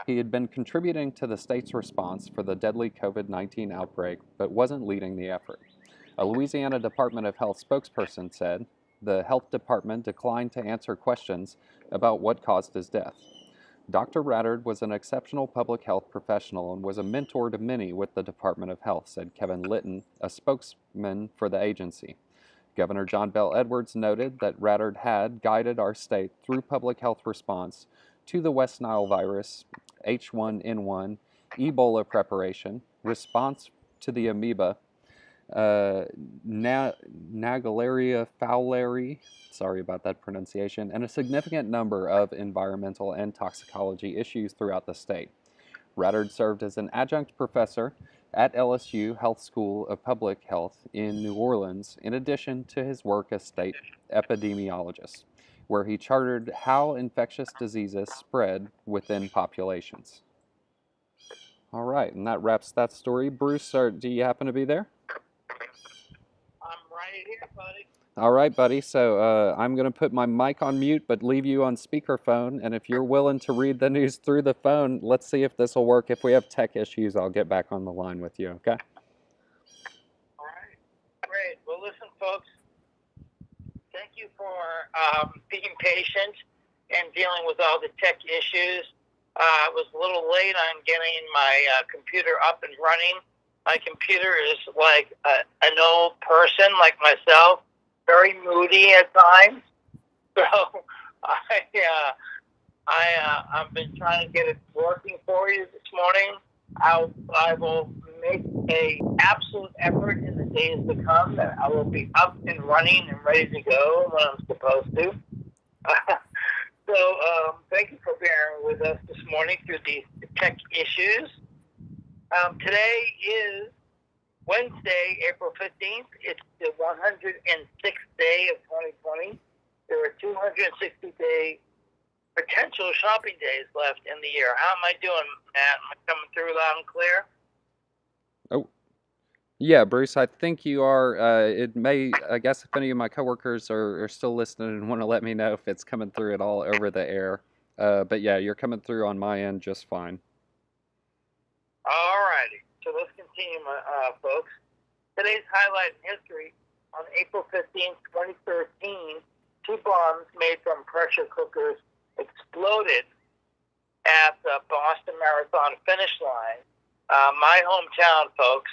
He had been contributing to the state's response for the deadly COVID-19 outbreak, but wasn't leading the effort. A Louisiana Department of Health spokesperson said the health department declined to answer questions about what caused his death. Dr. Rattard was an exceptional public health professional and was a mentor to many with the Department of Health, said Kevin Litton, a spokesman for the agency. Governor John Bell Edwards noted that Rattard had guided our state through public health response to the West Nile virus, H1N1, Ebola preparation, response to the amoeba, Naegleria fowleri, sorry about that pronunciation, and a significant number of environmental and toxicology issues throughout the state. Rattard served as an adjunct professor at LSU Health School of Public Health in New Orleans, in addition to his work as state epidemiologist, where he charted how infectious diseases spread within populations. All right, and that wraps that story. Bruce, do you happen to be there? I'm right here, buddy. All right, buddy. So I'm going to put my mic on mute, but leave you on speakerphone. And if you're willing to read the news through the phone, let's see if this will work. If we have tech issues, I'll get back on the line with you, okay? All right. Great. Well, listen, folks. Thank you for being patient and dealing with all the tech issues. I was a little late on getting my computer up and running. My computer is like an old person like myself, very moody at times. So I've been trying to get it working for you this morning. I will make a absolute effort in the days to come that I will be up and running and ready to go when I'm supposed to. So thank you for bearing with us this morning through these tech issues. Today is Wednesday, April 15th. It's the 106th day of 2020. There are 260 potential shopping days left in the year. How am I doing, Matt? Am I coming through loud and clear? Oh, yeah, Bruce, I think you are. I guess if any of my coworkers are still listening and want to let me know if it's coming through at all over the air. But yeah, you're coming through on my end just fine. All righty. So let's continue, folks. Today's highlight in history: on April 15th, 2013, 2 bombs made from pressure cookers exploded at the Boston Marathon finish line. My hometown, folks,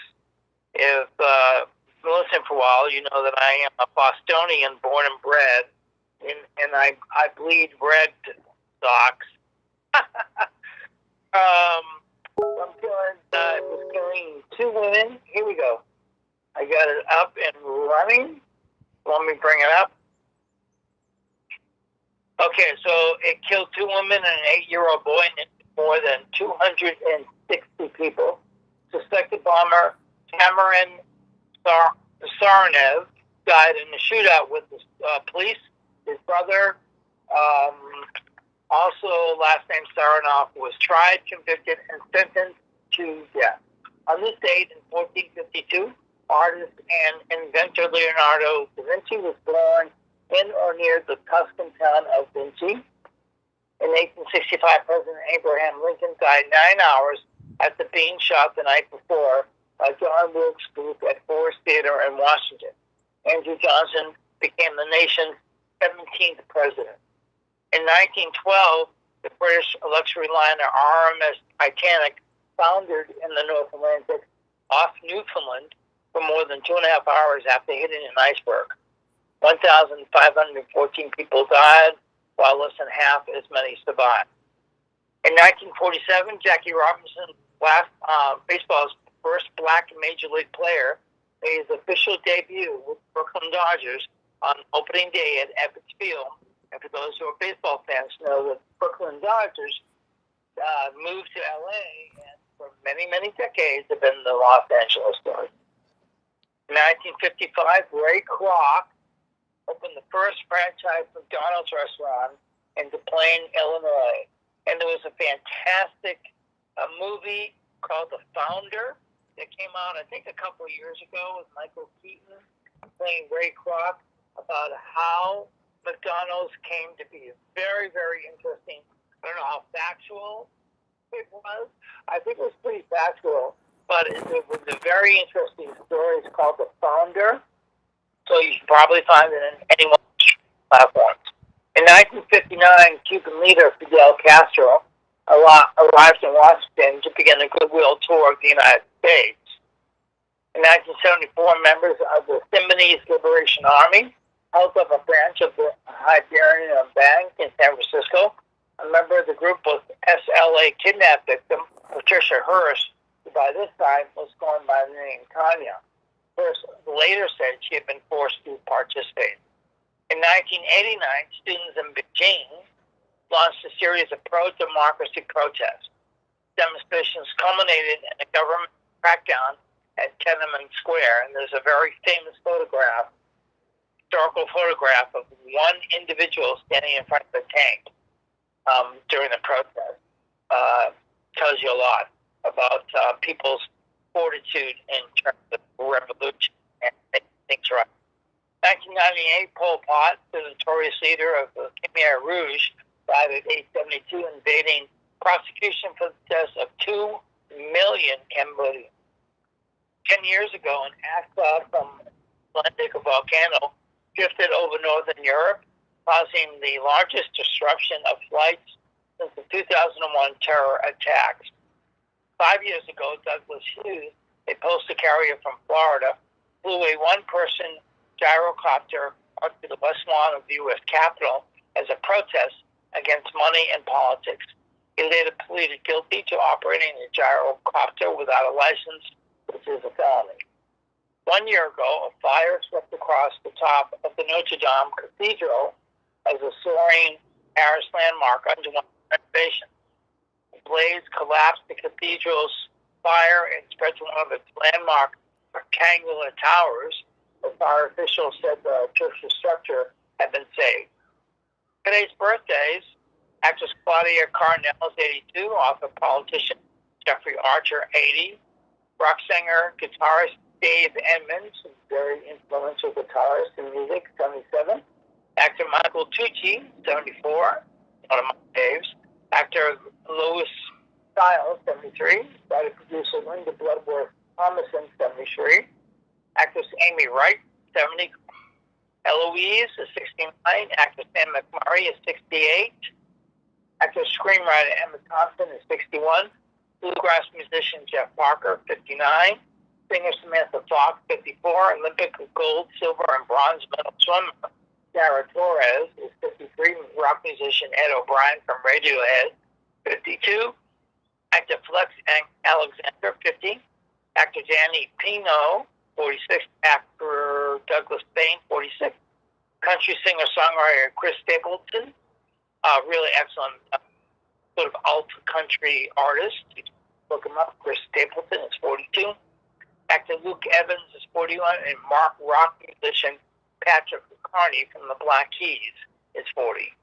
if you've been listening for a while, you know that I am a Bostonian, born and bred, and I bleed red socks. I'm feeling, it was killing 2 women. Here we go. I got it up and running. Let me bring it up. Okay, so it killed 2 women and an 8-year-old boy and more than 260 people. Suspected bomber Cameron Sarnev died in a shootout with the police. His brother, also last name Saranov, was tried, convicted, and sentenced to death. On this date in 1452, artist and inventor Leonardo da Vinci was born in or near the Tuscan town of Vinci. In 1865, President Abraham Lincoln died 9 hours after being shot the night before by John Wilkes Booth at Forest Theater in Washington. Andrew Johnson became the nation's 17th president. In 1912, the British luxury liner RMS Titanic foundered in the North Atlantic off Newfoundland for more than 2.5 hours after hitting an iceberg. 1,514 people died, while less than half as many survived. In 1947, Jackie Robinson, baseball's first black major league player, made his official debut with Brooklyn Dodgers on opening day at Ebbets Field. And for those who are baseball fans know that Brooklyn Dodgers moved to L.A. and for many, many decades have been the Los Angeles Dodgers. In 1955, Ray Kroc opened the first franchise McDonald's restaurant in Des Plaines, Illinois. And there was a fantastic movie called The Founder that came out, I think, a couple of years ago with Michael Keaton playing Ray Kroc about how McDonald's came to be. Very, very interesting. I don't know how factual it was. I think it was pretty factual, but it was a very interesting story. It's called The Founder, so you should probably find it in any one of the platforms. In 1959, Cuban leader Fidel Castro arrived in Washington to begin a goodwill tour of the United States. In 1974, members of the Symbionese Liberation Army held up a branch of the Hibernian Bank in San Francisco. A member of the group was SLA kidnap victim Patricia Hearst, who by this time was going by the name Tanya. Hearst later said she had been forced to participate. In 1989, students in Beijing launched a series of pro-democracy protests. Demonstrations culminated in a government crackdown at Tiananmen Square, and there's a very famous historical photograph of one individual standing in front of a tank during the protest. Tells you a lot about people's fortitude in terms of revolution and making things right. 1998, Pol Pot, the notorious leader of the Khmer Rouge, died at age 72, invading prosecution for the deaths of 2 million Cambodians. 10 years ago, an asphalt from Atlantic, a volcano, drifted over northern Europe, causing the largest disruption of flights since the 2001 terror attacks. 5 years ago, Douglas Hughes, a postal carrier from Florida, flew a one-person gyrocopter up to the west lawn of the U.S. Capitol as a protest against money and politics. He later pleaded guilty to operating a gyrocopter without a license, which is a felony. 1 year ago, a fire swept across the top of the Notre Dame Cathedral as a soaring Paris landmark underwent renovation. The blaze collapsed the cathedral's spire and spread to one of its landmark rectangular towers. The fire officials said the church's structure had been saved. Today's birthdays: actress Claudia Carnell is 82, author politician Jeffrey Archer 80, rock singer guitarist Dave Edmunds, a very influential guitarist in music, 77, actor Michael Tucci, 74, one of my faves, actor Louis Stiles, 73, writer producer Linda Bloodworth Thomason, 73, actress Amy Wright, 70, Eloise is 69, actress Sam McMurray is 68, actress screenwriter Emma Thompson is 61, bluegrass musician Jeff Parker, 59, singer Samantha Fox, 54, Olympic gold, silver, and bronze medal swimmer Sarah Torres is 53, rock musician Ed O'Brien from Radiohead, 52, actor Flex Alexander, 50, actor Danny Pino, 46, actor Douglas Bain, 46, country singer-songwriter Chris Stapleton, really excellent sort of alt-country artist. Look him up. Chris Stapleton is 42. Actor Luke Evans is 41, and rock musician Patrick Carney from the Black Keys is 40.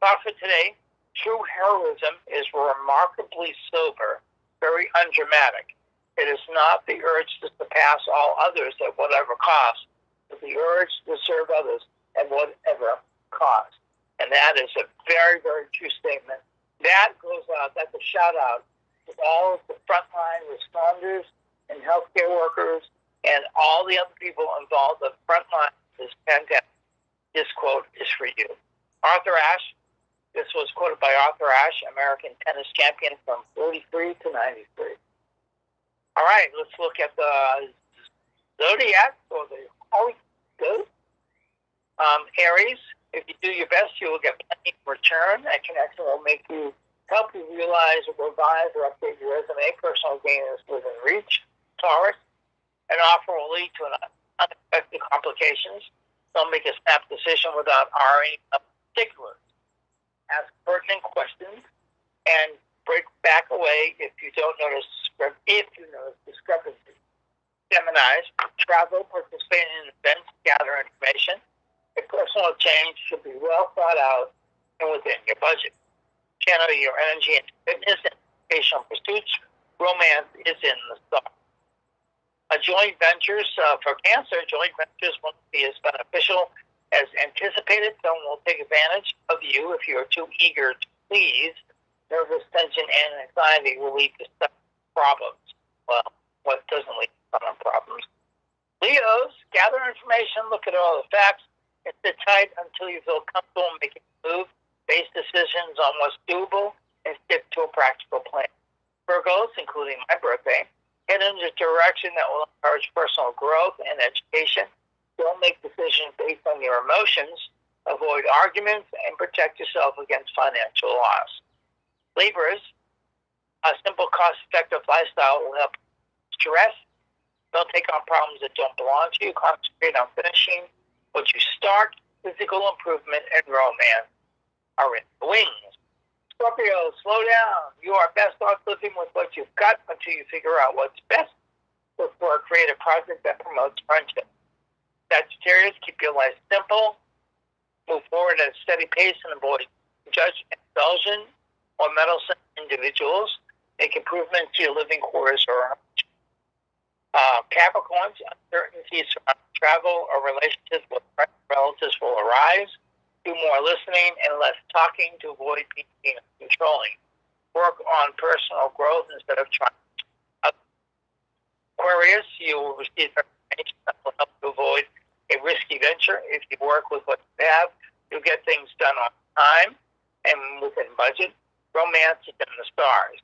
Thought for today: true heroism is remarkably sober, very undramatic. It is not the urge to surpass all others at whatever cost, but the urge to serve others at whatever cost. And that is a very, very true statement. That goes out, that's a shout out to all of the frontline responders and healthcare workers and all the other people involved in the frontline of this pandemic. This quote is for you. Arthur Ashe, this was quoted by Arthur Ashe, American tennis champion from 43 to 93. All right, let's look at the zodiac, or the horoscope. Aries, if you do your best, you will get plenty in return. That connection will help you realize, revise, or update your resume. Personal gain is within reach. Taurus, an offer will lead to unexpected complications. Don't make a snap decision without RA of particulars. Ask pertinent questions and break back away if you notice discrepancies. Geminis, travel, participate in events, gather information. A personal change should be well thought out and within your budget. Channel your energy into fitness and educational pursuits. Romance is in the stars. Joint ventures for Cancer, joint ventures won't be as beneficial as anticipated. Someone will take advantage of you if you are too eager to please. Nervous tension and anxiety will lead to some problems. Well, what doesn't lead to some problems? Leos, gather information, look at all the facts, and sit tight until you feel comfortable making a move. Base decisions on what's doable and stick to a practical plan. Virgos, including my birthday, head in a direction that will encourage personal growth and education. Don't make decisions based on your emotions. Avoid arguments and protect yourself against financial loss. Libras, a simple, cost-effective lifestyle will help stress. Don't take on problems that don't belong to you. Concentrate on finishing what you start. Physical improvement and romance are in the wings. Scorpio, slow down. You are best off living with what you've got until you figure out what's best. Look for a creative project that promotes friendship. Sagittarius, keep your life simple. Move forward at a steady pace and avoid indulgent or meddlesome individuals. Make improvements to your living quarters or Capricorns, uncertainties around travel or relationships with relatives will arise. Do more listening and less talking to avoid being controlling. Work on personal growth instead of trying. Aquarius, you will receive information that will help you avoid a risky venture. If you work with what you have, you'll get things done on time and within budget. Romance is in the stars.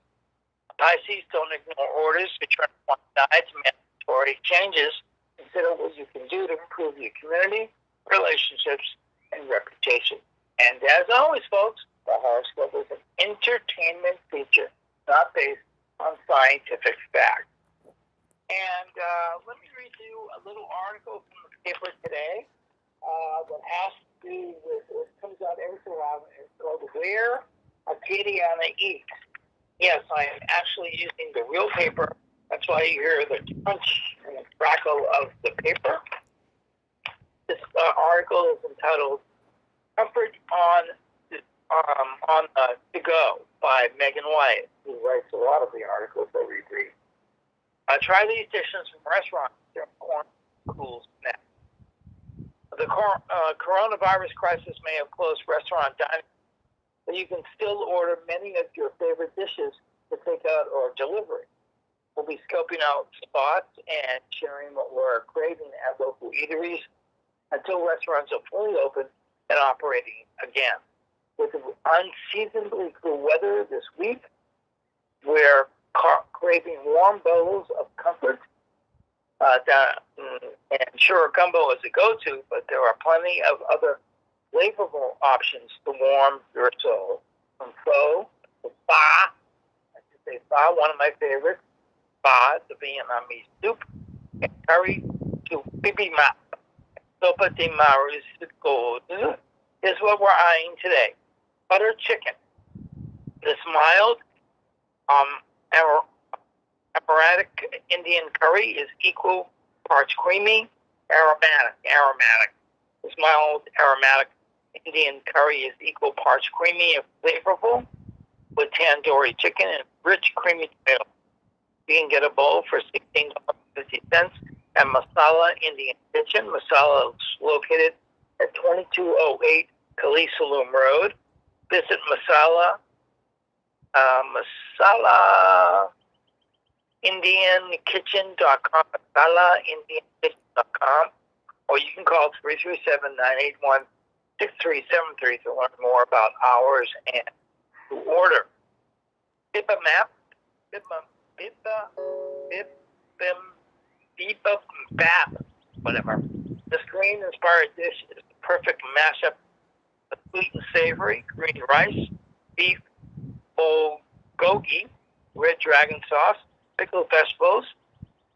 Pisces, don't ignore orders. Return to one side to mandatory changes. Consider what you can do to improve your community, relationships, and reputation. And as always, folks, the horoscope is an entertainment feature, not based on scientific fact. And let me read you a little article from the paper today that has to do with, it comes out every so often. It's called Where Acadiana Eats. Yes, I am actually using the real paper. That's why you hear the crunch and the crackle of the paper. This article is entitled "Comfort on the Go" by Megan Wyatt, who writes a lot of the articles that we read. Try these dishes from restaurants during corn cool snacks. The coronavirus crisis may have closed restaurant dining, but you can still order many of your favorite dishes for takeout or delivery. We'll be scoping out spots and sharing what we're craving at local eateries until restaurants are fully open and operating again. With the unseasonably cool weather this week, we're craving warm bowls of comfort. And sure, gumbo is a go-to, but there are plenty of other flavorful options to warm your soul. From pho to pho, I should say pho, one of my favorites, pho, the Vietnamese soup, and curry to bibimbap. Sopa de marisco is what we're eyeing today. Butter chicken. This mild, aromatic Indian curry is equal parts creamy, aromatic. This mild, aromatic Indian curry is equal parts creamy and flavorful with tandoori chicken and rich, creamy tomato. You can get a bowl for $16.50 at Masala Indian Kitchen. Masala is located at 2208 Kali Saloom Road. Visit MasalaIndianKitchen.com, MasalaIndianKitchen.com, or you can call 337-981-6373 to learn more about hours and to order. Bibimbap bibimbap, whatever. This green-inspired dish is the perfect mashup of sweet and savory, green rice, beef bulgogi, red dragon sauce, pickled vegetables,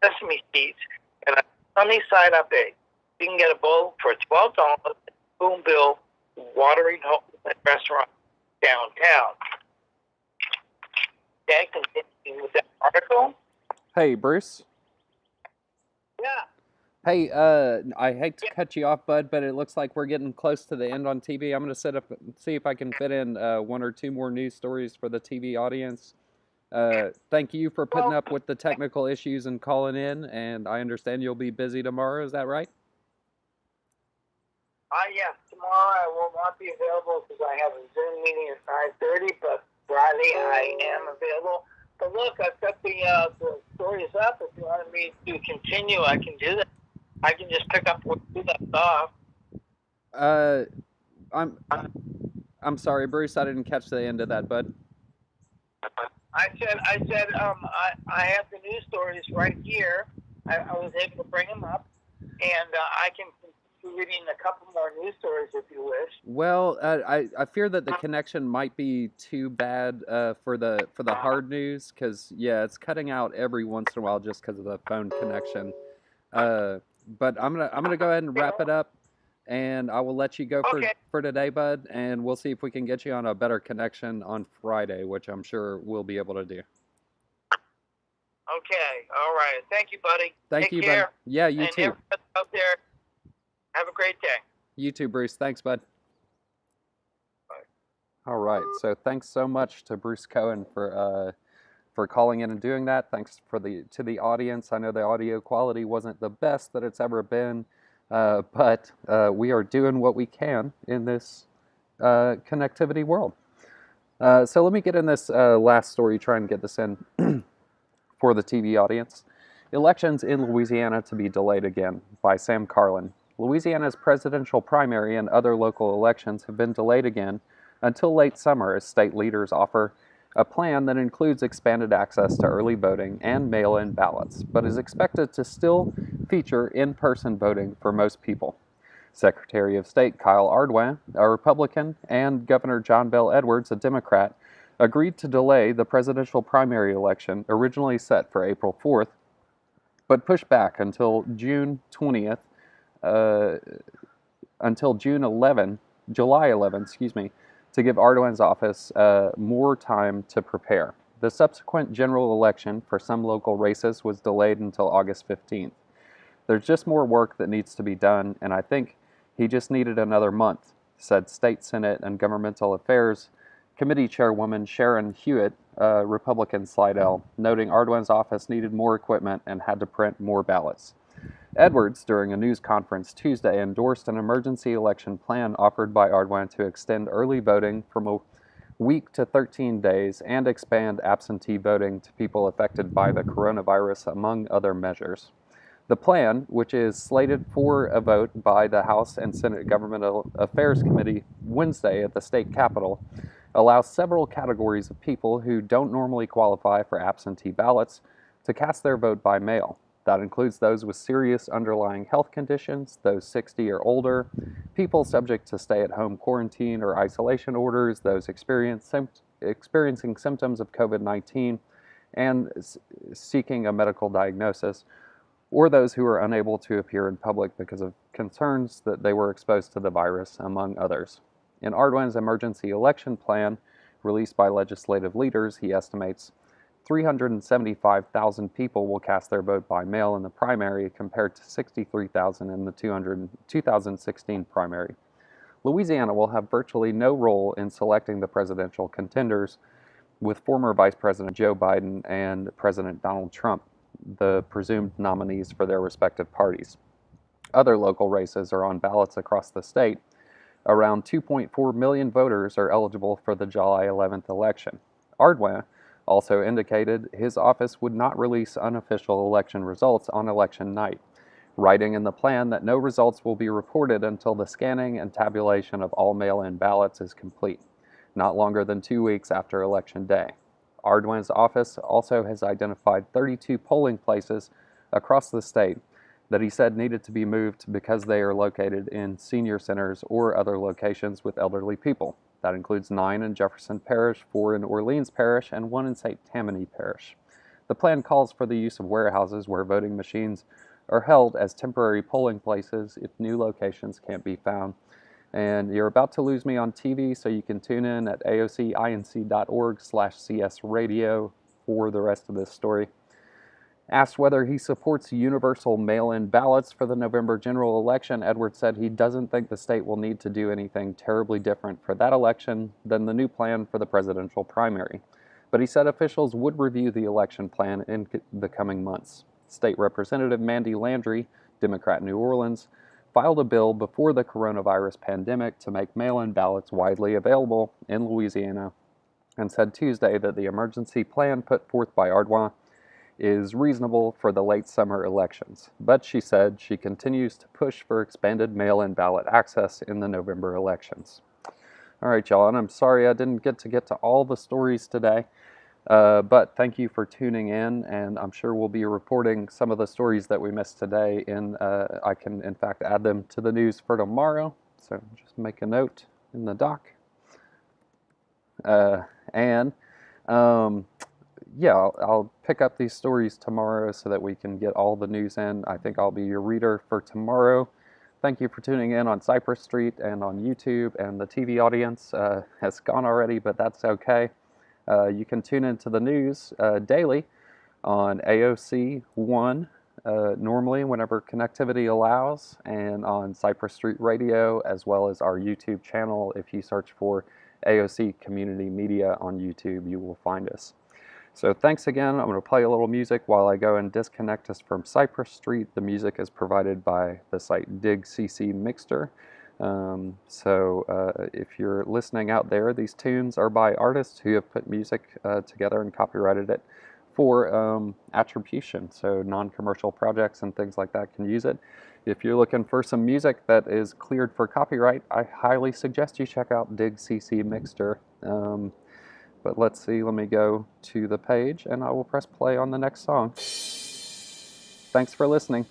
sesame seeds, and a sunny side-up egg. You can get a bowl for $12 at Boomville Watering Hole Restaurant downtown. Okay, continuing with that article. Hey, Bruce. Yeah. Hey, I hate to cut you off, bud, but it looks like we're getting close to the end on TV. I'm going to see if I can fit in one or two more news stories for the TV audience. Thank you for putting up with the technical issues and calling in, and I understand you'll be busy tomorrow. Is that right? Yes. Tomorrow I will not be available because I have a Zoom meeting at 9:30, but Friday I am available. But look, I've got the stories up. If you wanted me to continue, I can do that. I can just pick up where you left off. I'm sorry, Bruce. I didn't catch the end of that, bud. I said, I have the news stories right here. I was able to bring them up, and I can continue reading a couple more news stories if you wish. Well, I fear that the connection might be too bad for the hard news, because yeah, it's cutting out every once in a while just because of the phone connection. But I'm gonna go ahead and wrap it up, and I will let you go for today, bud. And we'll see if we can get you on a better connection on Friday, which I'm sure we'll be able to do. Okay, all right. Thank you, buddy. Thank you, bud. Yeah, you too. Everybody out there, have a great day. You too, Bruce. Thanks, bud. Bye. All right. So thanks so much to Bruce Cohen for calling in and doing that. Thanks to the audience. I know the audio quality wasn't the best that it's ever been, but we are doing what we can in this connectivity world. So let me get in this last story, try and get this in for the TV audience. Elections in Louisiana to be delayed again, by Sam Carlin. Louisiana's presidential primary and other local elections have been delayed again until late summer as state leaders offer a plan that includes expanded access to early voting and mail-in ballots, but is expected to still feature in-person voting for most people. Secretary of State Kyle Ardoin, a Republican, and Governor John Bel Edwards, a Democrat, agreed to delay the presidential primary election originally set for April 4th, but pushed back until June 20th, until July 11, to give Ardoin's office more time to prepare. The subsequent general election for some local races was delayed until August 15th. There's just more work that needs to be done, and I think he just needed another month, said State Senate and Governmental Affairs Committee Chairwoman Sharon Hewitt, Republican Slidell, noting Ardoin's office needed more equipment and had to print more ballots. Edwards, during a news conference Tuesday, endorsed an emergency election plan offered by Ardoin to extend early voting from a week to 13 days and expand absentee voting to people affected by the coronavirus, among other measures. The plan, which is slated for a vote by the House and Senate Governmental Affairs Committee Wednesday at the state capitol, allows several categories of people who don't normally qualify for absentee ballots to cast their vote by mail. That includes those with serious underlying health conditions, those 60 or older, people subject to stay-at-home quarantine or isolation orders, those experiencing symptoms of COVID-19 and seeking a medical diagnosis, or those who are unable to appear in public because of concerns that they were exposed to the virus, among others. In Ardoin's emergency election plan, released by legislative leaders, he estimates 375,000 people will cast their vote by mail in the primary compared to 63,000 in the 2016 primary. Louisiana will have virtually no role in selecting the presidential contenders, with former Vice President Joe Biden and President Donald Trump the presumed nominees for their respective parties. Other local races are on ballots across the state. Around 2.4 million voters are eligible for the July 11th election. Ardoin also indicated his office would not release unofficial election results on election night, writing in the plan that no results will be reported until the scanning and tabulation of all mail-in ballots is complete, not longer than 2 weeks after Election Day. Ardoin's office also has identified 32 polling places across the state that he said needed to be moved because they are located in senior centers or other locations with elderly people. That includes 9 in Jefferson Parish, 4 in Orleans Parish, and 1 in St. Tammany Parish. The plan calls for the use of warehouses where voting machines are held as temporary polling places if new locations can't be found. And you're about to lose me on TV, so you can tune in at aocinc.org/csradio for the rest of this story. Asked whether he supports universal mail-in ballots for the November general election, Edwards said he doesn't think the state will need to do anything terribly different for that election than the new plan for the presidential primary. But he said officials would review the election plan in the coming months. State Representative Mandy Landry, Democrat New Orleans, filed a bill before the coronavirus pandemic to make mail-in ballots widely available in Louisiana and said Tuesday that the emergency plan put forth by Ardoin is reasonable for the late summer elections. But she said she continues to push for expanded mail-in ballot access in the November elections. All right, y'all, and I'm sorry I didn't get to all the stories today. But thank you for tuning in, and I'm sure we'll be reporting some of the stories that we missed today. I can, in fact, add them to the news for tomorrow, so just make a note in the doc. Yeah, I'll pick up these stories tomorrow so that we can get all the news in. I think I'll be your reader for tomorrow. Thank you for tuning in on Cypress Street and on YouTube, and the TV audience has gone already, but that's okay. You can tune into the news daily on AOC 1, normally whenever connectivity allows, and on Cypress Street Radio, as well as our YouTube channel. If you search for AOC Community Media on YouTube, you will find us. So thanks again. I'm going to play a little music while I go and disconnect us from Cypress Street. The music is provided by the site Dig CC Mixter. If you're listening out there, these tunes are by artists who have put music together and copyrighted it for attribution. So non-commercial projects and things like that can use it. If you're looking for some music that is cleared for copyright, I highly suggest you check out Dig CC Mixter. But let's see, let me go to the page and I will press play on the next song. Thanks for listening.